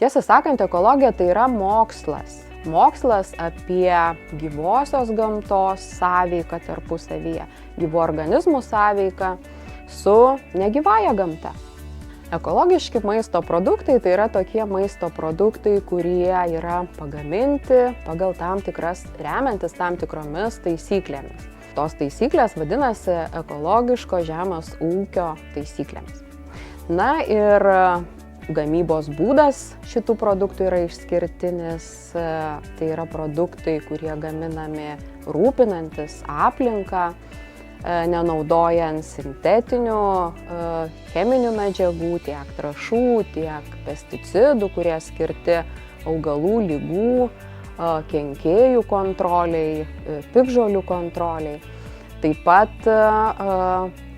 Tiesą sakant, ekologija tai yra mokslas. Mokslas apie gyvosios gamtos sąveiką tarpusavyje, gyvų organizmų sąveiką su negyvąja gamta. Ekologiški maisto produktai tai yra tokie maisto produktai, kurie yra pagaminti pagal remiantis tam tikromis taisyklėmis. Tos taisyklės vadinasi ekologiško žemės ūkio taisyklėmis. Na ir gamybos būdas šitų produktų yra išskirtinis. Tai yra produktai, kurie gaminami rūpinantis aplinką, nenaudojant sintetinių cheminių medžiagų, tiek trąšų, tiek pesticidų, kurie skirti augalų ligų, kenkėjų kontroliai, piktžolių kontroliai. Taip pat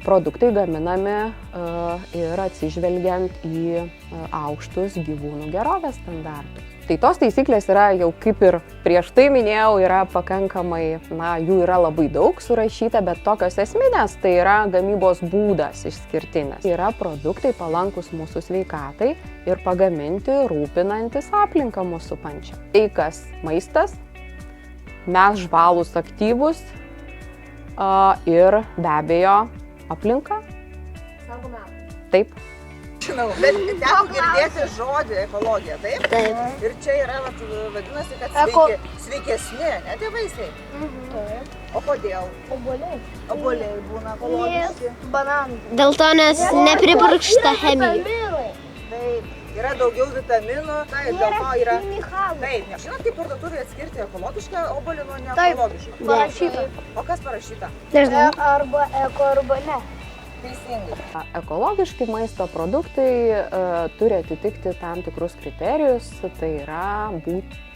produktai gaminami ir atsižvelgiant į aukštus gyvūnų gerovės standartus. Tai tos taisyklės yra jau, kaip ir prieš tai minėjau, yra pakankamai, jų yra labai daug surašyta, bet tokios esminės tai yra gamybos būdas išskirtinis. Yra produktai palankus mūsų sveikatai ir pagaminti rūpinantis aplinką mūsų supančią. Tai kas maistas, mes žvalūs aktyvūs ir be abejo aplinka. Taip. Žinau, bet teko girdėti žodį ekologija, taip? Taip. Ir čia yra, vadinasi, kad sveikesni, ne tie vaisiai? Taip. O kodėl? Obuoliai. Obuoliai būna ekologiški. Bananai. Dėl to, nes nepripurkšta chemija. Taip. Yra daugiau vitaminų, tai dėl to yra... Taip. Žinot, kaip parduotuvėje atskirti ekologišką obuolį nuo neekologišką? Parašyta. O kas parašyta? Arba eko, arba ne. Teisingai. Ekologiški maisto produktai turi atitikti tam tikrus kriterijus, tai yra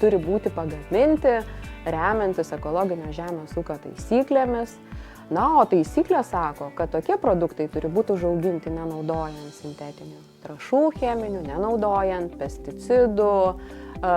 turi būti pagaminti remiantis ekologinio žemės ūkio taisyklėmis. O taisyklė sako, kad tokie produktai turi būti užauginti nenaudojant sintetinių trąšų cheminių, nenaudojant pesticidų,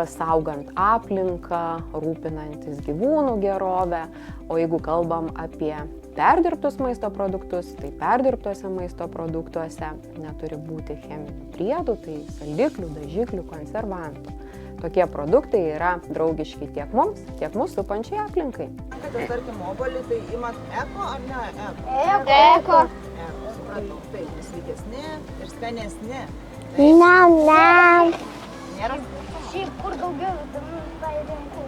saugant aplinką, rūpinantis gyvūnų gerovę. O jeigu kalbam apie perdirbtus maisto produktus, tai perdirbtuose maisto produktuose neturi būti cheminių priedų, tai saldiklių, dažiklių, konservantų. Tokie produktai yra draugiški tiek mums, tiek mūsų supančiai aplinkai. Kad tarkim obuolį, tai imat eko ar ne eko? Eko. Eko, supratau. Taip, sveikesni ir skanesni. Nam. Nėra? Šiaip kur daugiau vitaminų tai renku.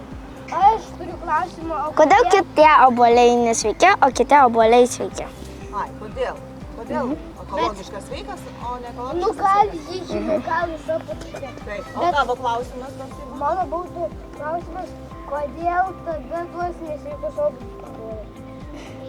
Aš turiu klausimą, kodėl kiti obuoliai nesveiki, o kiti obuoliai sveiki? Ai, kodėl? Kodėl ekologiškas sveikas, o ne ekologiškas? Nu gal jį chemikalais apačia. Taip, o tavo klausimas toks būtų? Mano būtų klausimas, kodėl tada tuos nesveikus obuolius?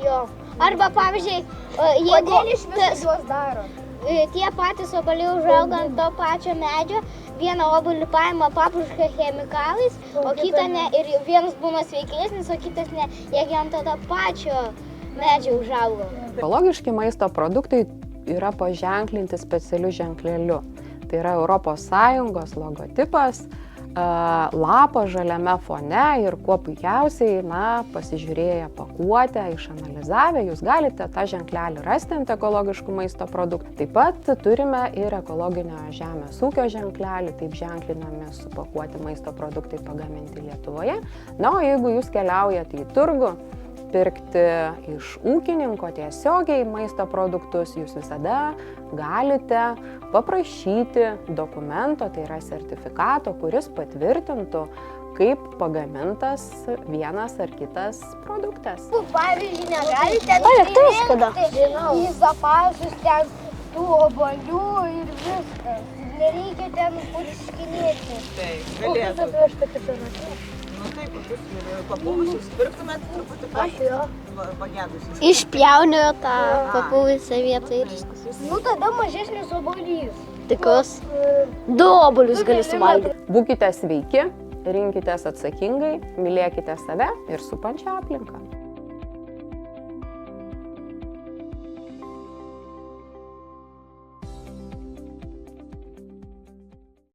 Jo. Arba pavyzdžiui, kodėl iš viso juos daro? Tie patys obuoliai užauga ant to pačio medžio, vieną obuolį paima papurška chemikalais, o kitą ne, ir vienas būna sveikesnis, o kitas ne, jeigu ant to pačio medžio užauga. Ekologiški maisto produktai yra paženklinti specialiu ženkleliu. Tai yra ES logotipas, lapo žaliame fone ir kuo puikiausiai, pasižiūrėję pakuotę, išanalizavę, jūs galite tą ženklelį rasti ant ekologiškų maisto produktų. Taip pat turime ir ekologinio žemės ūkio ženklelį, taip ženklinami supakuoti maisto produktai pagaminti Lietuvoje. O jeigu jūs keliaujate į turgų, pirkti iš ūkininko tiesiogiai maisto produktus, jūs visada galite paprašyti dokumento, tai yra sertifikato, kuris patvirtintų, kaip pagamintas vienas ar kitas produktas. Pavyzdžiui, negalite nusirinkti į zapasus ten tų obuolių ir viskas. Nereikia ten purškinėti. Taip, galėtų. Taip, kokius papūvusius pirktumėt truputį pagedusius. Išpjauniu tą papūvusią vietą ir... Nu tada mažesnis obuolys. Tikus. 2 obuolius gali suvalgyti. Būkite sveiki, rinkitės atsakingai, mylėkite save ir supančią aplinką.